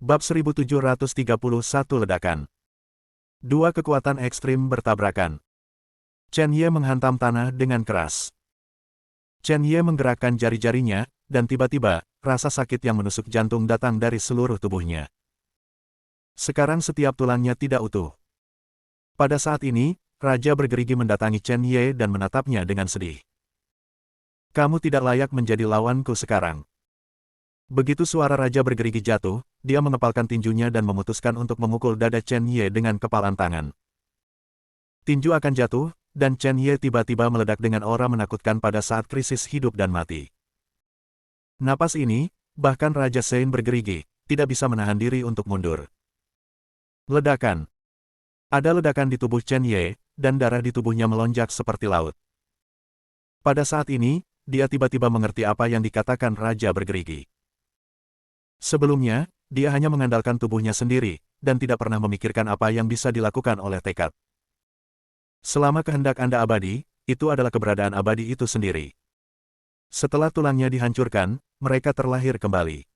Bab 1731 Ledakan. Dua kekuatan ekstrim bertabrakan. Chen Ye menghantam tanah dengan keras. Chen Ye menggerakkan jari-jarinya, dan tiba-tiba, rasa sakit yang menusuk jantung datang dari seluruh tubuhnya. Sekarang setiap tulangnya tidak utuh. Pada saat ini, Raja bergerigi mendatangi Chen Ye dan menatapnya dengan sedih. Kamu tidak layak menjadi lawanku sekarang. Begitu suara Raja bergerigi jatuh, dia mengepalkan tinjunya dan memutuskan untuk memukul dada Chen Ye dengan kepalan tangan. Tinju akan jatuh, dan Chen Ye tiba-tiba meledak dengan aura menakutkan pada saat krisis hidup dan mati. Napas ini, bahkan Raja Sein bergerigi, tidak bisa menahan diri untuk mundur. Ledakan. Ada ledakan di tubuh Chen Ye, dan darah di tubuhnya melonjak seperti laut. Pada saat ini, dia tiba-tiba mengerti apa yang dikatakan Raja bergerigi. Sebelumnya, dia hanya mengandalkan tubuhnya sendiri, dan tidak pernah memikirkan apa yang bisa dilakukan oleh tekad. Selama kehendak Anda abadi, itu adalah keberadaan abadi itu sendiri. Setelah tulangnya dihancurkan, mereka terlahir kembali.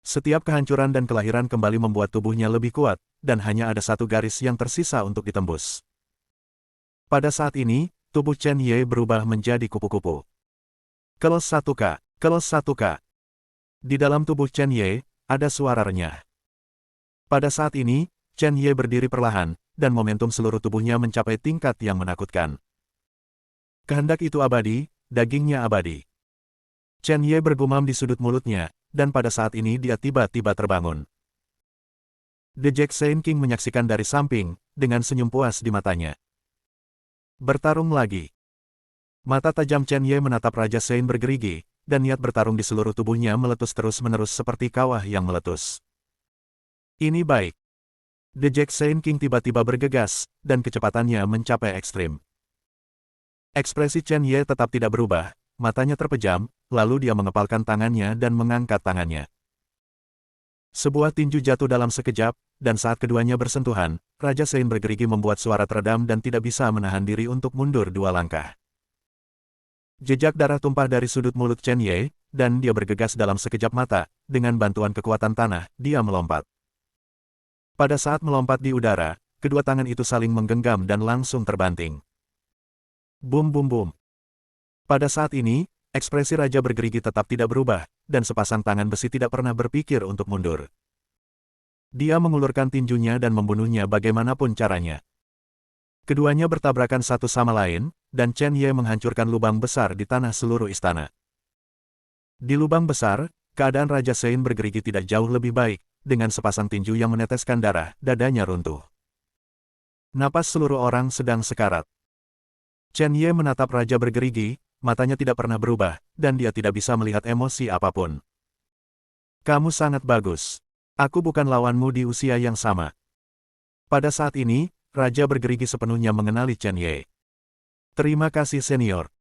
Setiap kehancuran dan kelahiran kembali membuat tubuhnya lebih kuat, dan hanya ada satu garis yang tersisa untuk ditembus. Pada saat ini, tubuh Chen Ye berubah menjadi kupu-kupu. Kelos 1K, Kelos 1K. Di dalam tubuh Chen Ye, ada suara renyah. Pada saat ini, Chen Ye berdiri perlahan, dan momentum seluruh tubuhnya mencapai tingkat yang menakutkan. Kehendak itu abadi, dagingnya abadi. Chen Ye bergumam di sudut mulutnya, dan pada saat ini dia tiba-tiba terbangun. The Jack Sein King menyaksikan dari samping, dengan senyum puas di matanya. Bertarung lagi. Mata tajam Chen Ye menatap Raja Sein bergerigi, dan niat bertarung di seluruh tubuhnya meletus terus-menerus seperti kawah yang meletus. Ini baik. The Jack Sein King tiba-tiba bergegas, dan kecepatannya mencapai ekstrim. Ekspresi Chen Ye tetap tidak berubah, matanya terpejam, lalu dia mengepalkan tangannya dan mengangkat tangannya. Sebuah tinju jatuh dalam sekejap, dan saat keduanya bersentuhan, Raja Sein bergerigi membuat suara teredam dan tidak bisa menahan diri untuk mundur 2 langkah. Jejak darah tumpah dari sudut mulut Chen Ye, dan dia bergegas dalam sekejap mata, dengan bantuan kekuatan tanah, dia melompat. Pada saat melompat di udara, kedua tangan itu saling menggenggam dan langsung terbanting. Bum bum bum. Pada saat ini, ekspresi Raja bergerigi tetap tidak berubah, dan sepasang tangan besi tidak pernah berpikir untuk mundur. Dia mengulurkan tinjunya dan membunuhnya bagaimanapun caranya. Keduanya bertabrakan satu sama lain, dan Chen Ye menghancurkan lubang besar di tanah seluruh istana. Di lubang besar, keadaan Raja Sein bergerigi tidak jauh lebih baik, dengan sepasang tinju yang meneteskan darah, dadanya runtuh. Napas seluruh orang sedang sekarat. Chen Ye menatap Raja bergerigi, matanya tidak pernah berubah, dan dia tidak bisa melihat emosi apapun. Kamu sangat bagus. Aku bukan lawanmu di usia yang sama. Pada saat ini, Raja bergerigi sepenuhnya mengenali Chen Ye. Terima kasih senior.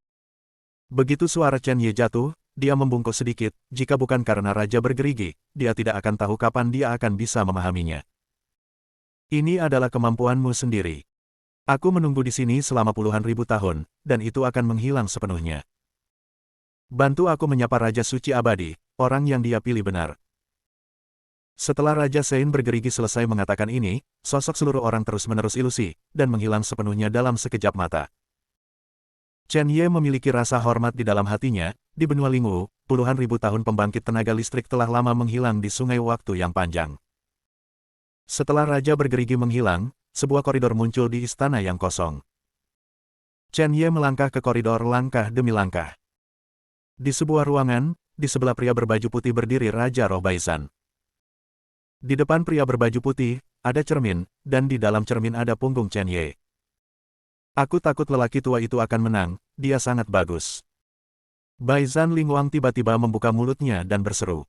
Begitu suara Chen Ye jatuh, dia membungkuk sedikit, jika bukan karena Raja bergerigi, dia tidak akan tahu kapan dia akan bisa memahaminya. Ini adalah kemampuanmu sendiri. Aku menunggu di sini selama puluhan ribu tahun, dan itu akan menghilang sepenuhnya. Bantu aku menyapa Raja Suci Abadi, orang yang dia pilih benar. Setelah Raja Sein bergerigi selesai mengatakan ini, sosok seluruh orang terus-menerus ilusi, dan menghilang sepenuhnya dalam sekejap mata. Chen Ye memiliki rasa hormat di dalam hatinya, di benua Lingwu, puluhan ribu tahun pembangkit tenaga listrik telah lama menghilang di sungai waktu yang panjang. Setelah Raja bergerigi menghilang, sebuah koridor muncul di istana yang kosong. Chen Ye melangkah ke koridor langkah demi langkah. Di sebuah ruangan, di sebelah pria berbaju putih berdiri Raja Roh Baizan. Di depan pria berbaju putih, ada cermin, dan di dalam cermin ada punggung Chen Ye. Aku takut lelaki tua itu akan menang, dia sangat bagus. Baizan Lingwang tiba-tiba membuka mulutnya dan berseru.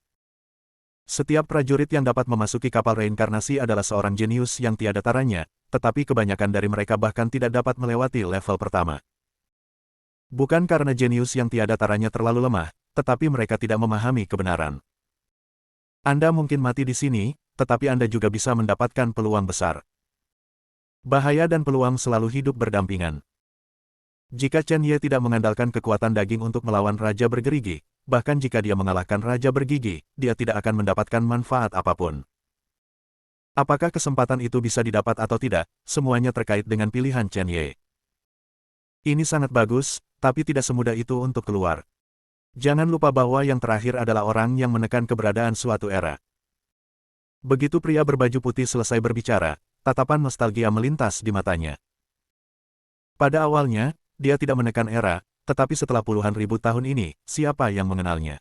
Setiap prajurit yang dapat memasuki kapal reinkarnasi adalah seorang jenius yang tiada taranya, tetapi kebanyakan dari mereka bahkan tidak dapat melewati level pertama. Bukan karena jenius yang tiada taranya terlalu lemah, tetapi mereka tidak memahami kebenaran. Anda mungkin mati di sini, tetapi Anda juga bisa mendapatkan peluang besar. Bahaya dan peluang selalu hidup berdampingan. Jika Chen Ye tidak mengandalkan kekuatan daging untuk melawan Raja bergerigi, bahkan jika dia mengalahkan Raja bergigi, dia tidak akan mendapatkan manfaat apapun. Apakah kesempatan itu bisa didapat atau tidak, semuanya terkait dengan pilihan Chen Ye. Ini sangat bagus, tapi tidak semudah itu untuk keluar. Jangan lupa bahwa yang terakhir adalah orang yang menekan keberadaan suatu era. Begitu pria berbaju putih selesai berbicara, tatapan nostalgia melintas di matanya. Pada awalnya, dia tidak menekan era, tetapi setelah puluhan ribu tahun ini, siapa yang mengenalnya?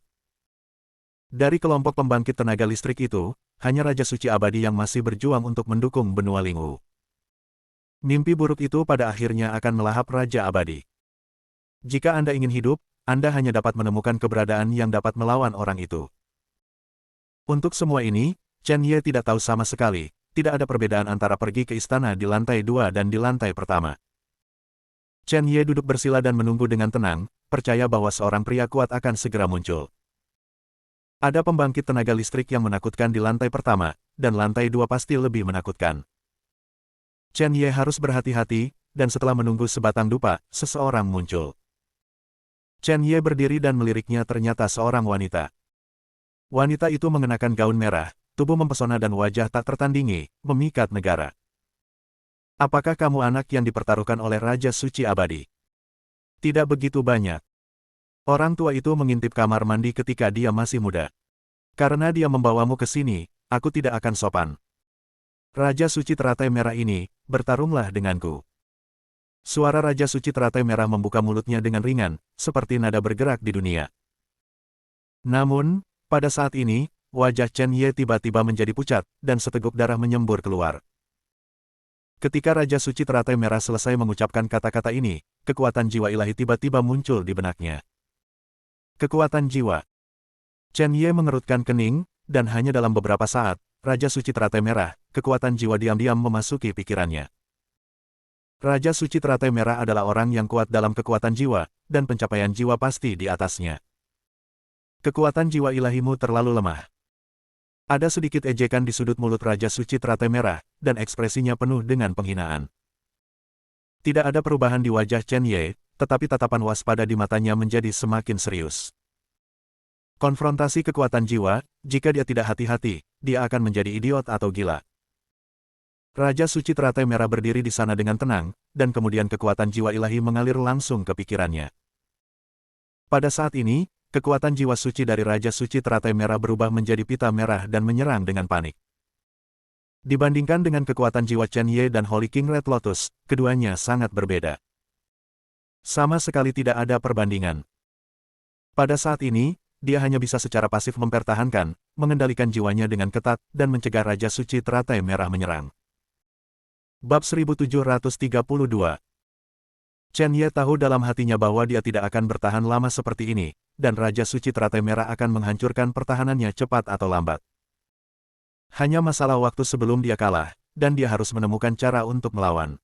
Dari kelompok pembangkit tenaga listrik itu, hanya Raja Suci Abadi yang masih berjuang untuk mendukung benua Lingwu. Mimpi buruk itu pada akhirnya akan melahap Raja Abadi. Jika Anda ingin hidup, Anda hanya dapat menemukan keberadaan yang dapat melawan orang itu. Untuk semua ini, Chen Ye tidak tahu sama sekali, tidak ada perbedaan antara pergi ke istana di lantai 2 dan di lantai pertama. Chen Ye duduk bersila dan menunggu dengan tenang, percaya bahwa seorang pria kuat akan segera muncul. Ada pembangkit tenaga listrik yang menakutkan di lantai pertama, dan lantai 2 pasti lebih menakutkan. Chen Ye harus berhati-hati, dan setelah menunggu sebatang dupa, seseorang muncul. Chen Ye berdiri dan meliriknya, ternyata seorang wanita. Wanita itu mengenakan gaun merah, tubuh mempesona dan wajah tak tertandingi, memikat negara. Apakah kamu anak yang dipertaruhkan oleh Raja Suci Abadi? Tidak begitu banyak. Orang tua itu mengintip kamar mandi ketika dia masih muda. Karena dia membawamu ke sini, aku tidak akan sopan. Raja Suci Teratai Merah ini, bertarunglah denganku. Suara Raja Suci Teratai Merah membuka mulutnya dengan ringan, seperti nada bergerak di dunia. Namun, pada saat ini, wajah Chen Ye tiba-tiba menjadi pucat, dan seteguk darah menyembur keluar. Ketika Raja Suci Teratai Merah selesai mengucapkan kata-kata ini, kekuatan jiwa ilahi tiba-tiba muncul di benaknya. Kekuatan jiwa. Chen Ye mengerutkan kening, dan hanya dalam beberapa saat, Raja Suci Teratai Merah, kekuatan jiwa diam-diam memasuki pikirannya. Raja Suci Teratai Merah adalah orang yang kuat dalam kekuatan jiwa, dan pencapaian jiwa pasti di atasnya. Kekuatan jiwa ilahimu terlalu lemah. Ada sedikit ejekan di sudut mulut Raja Suci Teratai Merah, dan ekspresinya penuh dengan penghinaan. Tidak ada perubahan di wajah Chen Ye, tetapi tatapan waspada di matanya menjadi semakin serius. Konfrontasi kekuatan jiwa, jika dia tidak hati-hati, dia akan menjadi idiot atau gila. Raja Suci Teratai Merah berdiri di sana dengan tenang, dan kemudian kekuatan jiwa ilahi mengalir langsung ke pikirannya. Pada saat ini, kekuatan jiwa suci dari Raja Suci Teratai Merah berubah menjadi pita merah dan menyerang dengan panik. Dibandingkan dengan kekuatan jiwa Chen Ye dan Holy King Red Lotus, keduanya sangat berbeda. Sama sekali tidak ada perbandingan. Pada saat ini, dia hanya bisa secara pasif mempertahankan, mengendalikan jiwanya dengan ketat, dan mencegah Raja Suci Teratai Merah menyerang. Bab 1732. Chen Ye tahu dalam hatinya bahwa dia tidak akan bertahan lama seperti ini, dan Raja Suci Teratai Merah akan menghancurkan pertahanannya cepat atau lambat. Hanya masalah waktu sebelum dia kalah, dan dia harus menemukan cara untuk melawan.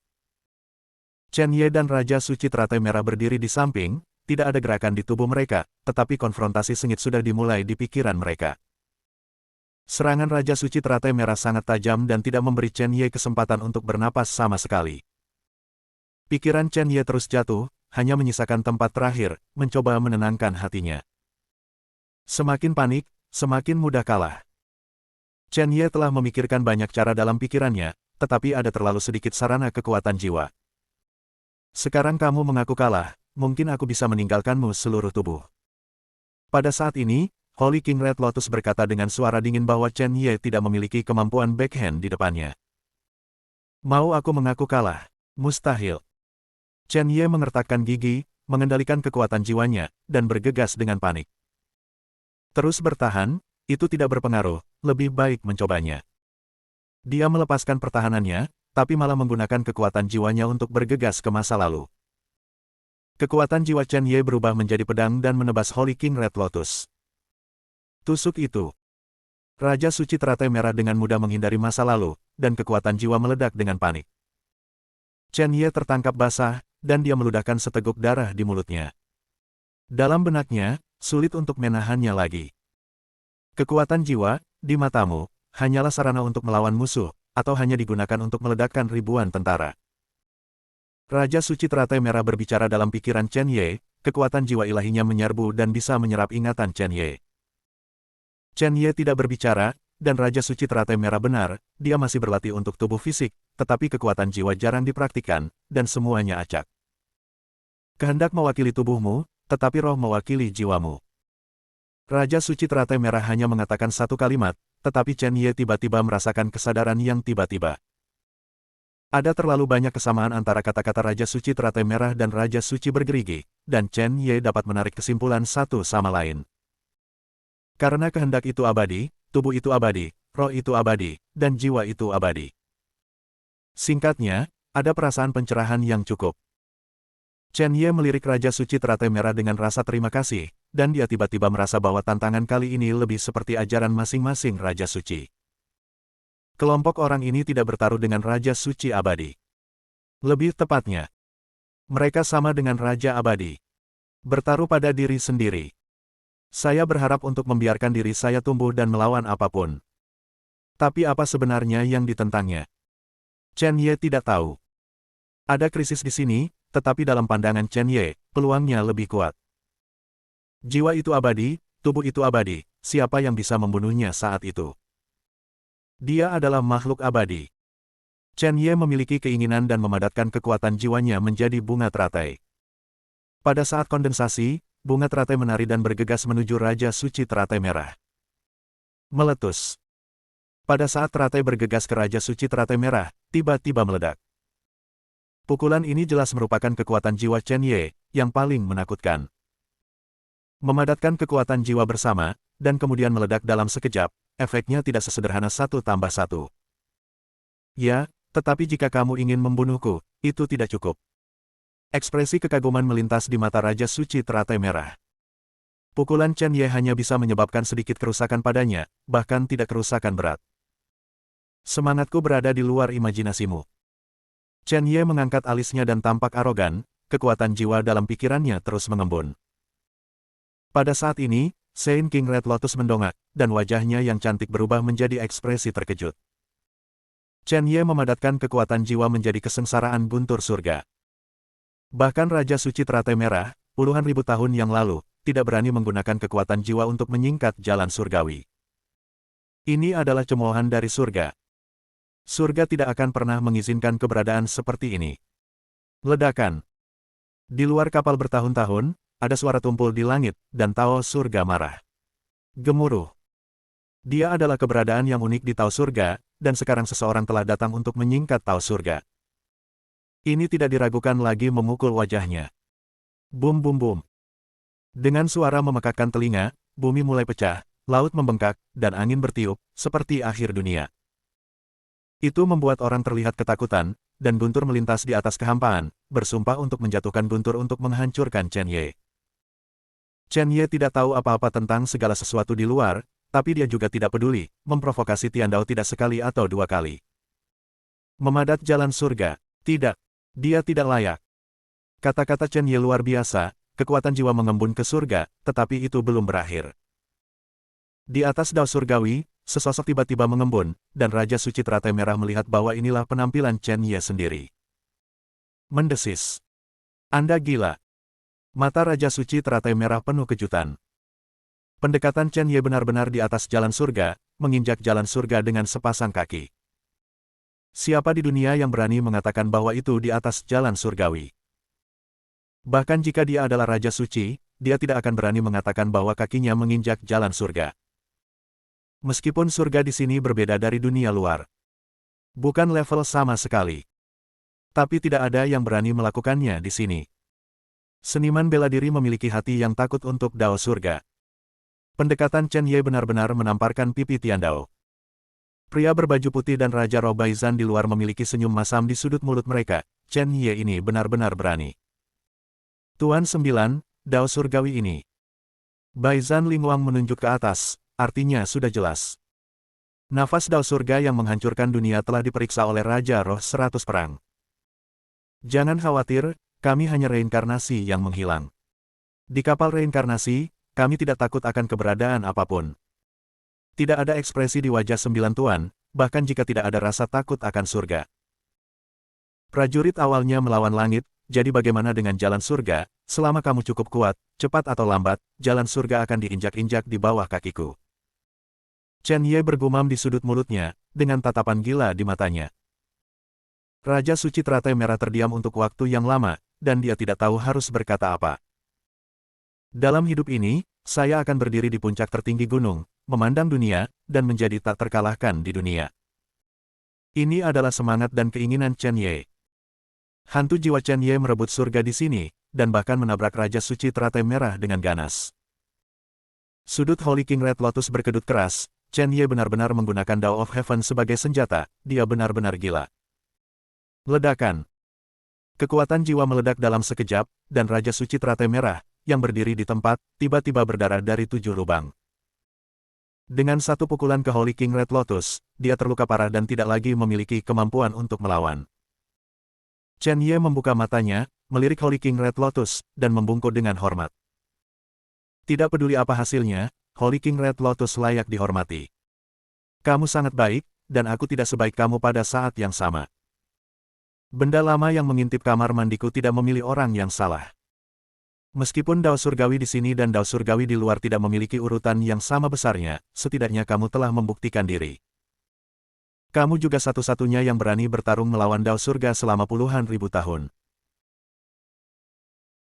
Chen Ye dan Raja Suci Teratai Merah berdiri di samping, tidak ada gerakan di tubuh mereka, tetapi konfrontasi sengit sudah dimulai di pikiran mereka. Serangan Raja Suci Teratai Merah sangat tajam dan tidak memberi Chen Ye kesempatan untuk bernapas sama sekali. Pikiran Chen Ye terus jatuh, hanya menyisakan tempat terakhir, mencoba menenangkan hatinya. Semakin panik, semakin mudah kalah. Chen Ye telah memikirkan banyak cara dalam pikirannya, tetapi ada terlalu sedikit sarana kekuatan jiwa. Sekarang kamu mengaku kalah, mungkin aku bisa meninggalkanmu seluruh tubuh. Pada saat ini, Holy King Red Lotus berkata dengan suara dingin bahwa Chen Ye tidak memiliki kemampuan backhand di depannya. Mau aku mengaku kalah? Mustahil. Chen Ye mengertakkan gigi, mengendalikan kekuatan jiwanya, dan bergegas dengan panik. Terus bertahan, itu tidak berpengaruh, lebih baik mencobanya. Dia melepaskan pertahanannya, tapi malah menggunakan kekuatan jiwanya untuk bergegas ke masa lalu. Kekuatan jiwa Chen Ye berubah menjadi pedang dan menebas Holy King Red Lotus. Tusuk itu. Raja Suci Teratai Merah dengan mudah menghindari masa lalu, dan kekuatan jiwa meledak dengan panik. Chen Ye tertangkap basah, dan dia meludahkan seteguk darah di mulutnya. Dalam benaknya, sulit untuk menahannya lagi. Kekuatan jiwa, di matamu, hanyalah sarana untuk melawan musuh, atau hanya digunakan untuk meledakkan ribuan tentara. Raja Suci Teratai Merah berbicara dalam pikiran Chen Ye, kekuatan jiwa ilahinya menyerbu dan bisa menyerap ingatan Chen Ye. Chen Ye tidak berbicara, dan Raja Suci Teratai Merah benar, dia masih berlatih untuk tubuh fisik, tetapi kekuatan jiwa jarang dipraktikkan, dan semuanya acak. Kehendak mewakili tubuhmu, tetapi roh mewakili jiwamu. Raja Suci Teratai Merah hanya mengatakan satu kalimat, tetapi Chen Ye tiba-tiba merasakan kesadaran yang tiba-tiba. Ada terlalu banyak kesamaan antara kata-kata Raja Suci Teratai Merah dan Raja Suci Bergerigi, dan Chen Ye dapat menarik kesimpulan satu sama lain. Karena kehendak itu abadi, tubuh itu abadi, roh itu abadi, dan jiwa itu abadi. Singkatnya, ada perasaan pencerahan yang cukup. Chen Ye melirik Raja Suci Teratai Merah dengan rasa terima kasih, dan dia tiba-tiba merasa bahwa tantangan kali ini lebih seperti ajaran masing-masing Raja Suci. Kelompok orang ini tidak bertaruh dengan Raja Suci Abadi. Lebih tepatnya, mereka sama dengan Raja Abadi. Bertaruh pada diri sendiri. Saya berharap untuk membiarkan diri saya tumbuh dan melawan apapun. Tapi apa sebenarnya yang ditentangnya? Chen Ye tidak tahu. Ada krisis di sini, tetapi dalam pandangan Chen Ye, peluangnya lebih kuat. Jiwa itu abadi, tubuh itu abadi, siapa yang bisa membunuhnya saat itu? Dia adalah makhluk abadi. Chen Ye memiliki keinginan dan memadatkan kekuatan jiwanya menjadi bunga teratai. Pada saat kondensasi, bunga teratai menari dan bergegas menuju Raja Suci Teratai Merah. Meletus. Pada saat teratai bergegas ke Raja Suci Teratai Merah, tiba-tiba meledak. Pukulan ini jelas merupakan kekuatan jiwa Chen Ye, yang paling menakutkan. Memadatkan kekuatan jiwa bersama, dan kemudian meledak dalam sekejap, efeknya tidak sesederhana 1+1. Ya, tetapi jika kamu ingin membunuhku, itu tidak cukup. Ekspresi kekaguman melintas di mata Raja Suci Teratai Merah. Pukulan Chen Ye hanya bisa menyebabkan sedikit kerusakan padanya, bahkan tidak kerusakan berat. Semangatku berada di luar imajinasimu. Chen Ye mengangkat alisnya dan tampak arogan, kekuatan jiwa dalam pikirannya terus mengembun. Pada saat ini, Saint King Red Lotus mendongak, dan wajahnya yang cantik berubah menjadi ekspresi terkejut. Chen Ye memadatkan kekuatan jiwa menjadi kesengsaraan guntur surga. Bahkan Raja Suci Teratai Merah, puluhan ribu tahun yang lalu, tidak berani menggunakan kekuatan jiwa untuk menyingkat jalan surgawi. Ini adalah cemoohan dari surga. Surga tidak akan pernah mengizinkan keberadaan seperti ini. Ledakan. Di luar kapal bertahun-tahun, ada suara tumpul di langit, dan Tao surga marah. Gemuruh. Dia adalah keberadaan yang unik di Tao surga, dan sekarang seseorang telah datang untuk menyingkat Tao surga. Ini tidak diragukan lagi memukul wajahnya. Bum bum bum. Dengan suara memekakkan telinga, bumi mulai pecah, laut membengkak, dan angin bertiup, seperti akhir dunia. Itu membuat orang terlihat ketakutan, dan guntur melintas di atas kehampaan, bersumpah untuk menjatuhkan guntur untuk menghancurkan Chen Ye. Chen Ye tidak tahu apa-apa tentang segala sesuatu di luar, tapi dia juga tidak peduli, memprovokasi Tiandao tidak sekali atau dua kali. Memadat jalan surga, tidak. Dia tidak layak. Kata-kata Chen Ye luar biasa, kekuatan jiwa mengembun ke surga, tetapi itu belum berakhir. Di atas Dao surgawi, sesosok tiba-tiba mengembun, dan Raja Suci Teratai Merah melihat bahwa inilah penampilan Chen Ye sendiri. Mendesis. Anda gila. Mata Raja Suci Teratai Merah penuh kejutan. Pendekatan Chen Ye benar-benar di atas jalan surga, menginjak jalan surga dengan sepasang kaki. Siapa di dunia yang berani mengatakan bahwa itu di atas jalan surgawi? Bahkan jika dia adalah Raja Suci, dia tidak akan berani mengatakan bahwa kakinya menginjak jalan surga. Meskipun surga di sini berbeda dari dunia luar. Bukan level sama sekali. Tapi tidak ada yang berani melakukannya di sini. Seniman bela diri memiliki hati yang takut untuk Dao surga. Pendekatan Chen Ye benar-benar menamparkan pipi Tiandao. Pria berbaju putih dan Raja Roh Baizan di luar memiliki senyum masam di sudut mulut mereka. Chen Ye ini benar-benar berani. Tuan 9, Dao surgawi ini. Baizan Lingwang menunjuk ke atas, artinya sudah jelas. Nafas Dao surga yang menghancurkan dunia telah diperiksa oleh Raja Roh 100 perang. Jangan khawatir, kami hanya reinkarnasi yang menghilang. Di kapal reinkarnasi, kami tidak takut akan keberadaan apapun. Tidak ada ekspresi di wajah 9 tuan, bahkan jika tidak ada rasa takut akan surga. Prajurit awalnya melawan langit, jadi bagaimana dengan jalan surga? Selama kamu cukup kuat, cepat atau lambat, jalan surga akan diinjak-injak di bawah kakiku. Chen Ye bergumam di sudut mulutnya, dengan tatapan gila di matanya. Raja Suci Teratai Merah terdiam untuk waktu yang lama, dan dia tidak tahu harus berkata apa. Dalam hidup ini, saya akan berdiri di puncak tertinggi gunung, memandang dunia, dan menjadi tak terkalahkan di dunia. Ini adalah semangat dan keinginan Chen Ye. Hantu jiwa Chen Ye merebut surga di sini, dan bahkan menabrak Raja Suci Teratai Merah dengan ganas. Sudut Holy King Red Lotus berkedut keras, Chen Ye benar-benar menggunakan Dao of Heaven sebagai senjata, dia benar-benar gila. Ledakan. Kekuatan jiwa meledak dalam sekejap, dan Raja Suci Teratai Merah, yang berdiri di tempat, tiba-tiba berdarah dari 7 lubang. Dengan satu pukulan ke Holy King Red Lotus, dia terluka parah dan tidak lagi memiliki kemampuan untuk melawan. Chen Ye membuka matanya, melirik Holy King Red Lotus, dan membungkuk dengan hormat. Tidak peduli apa hasilnya, Holy King Red Lotus layak dihormati. Kamu sangat baik, dan aku tidak sebaik kamu pada saat yang sama. Benda lama yang mengintip kamar mandiku tidak memilih orang yang salah. Meskipun Dao Surgawi di sini dan Dao Surgawi di luar tidak memiliki urutan yang sama besarnya, setidaknya kamu telah membuktikan diri. Kamu juga satu-satunya yang berani bertarung melawan Dao Surga selama puluhan ribu tahun.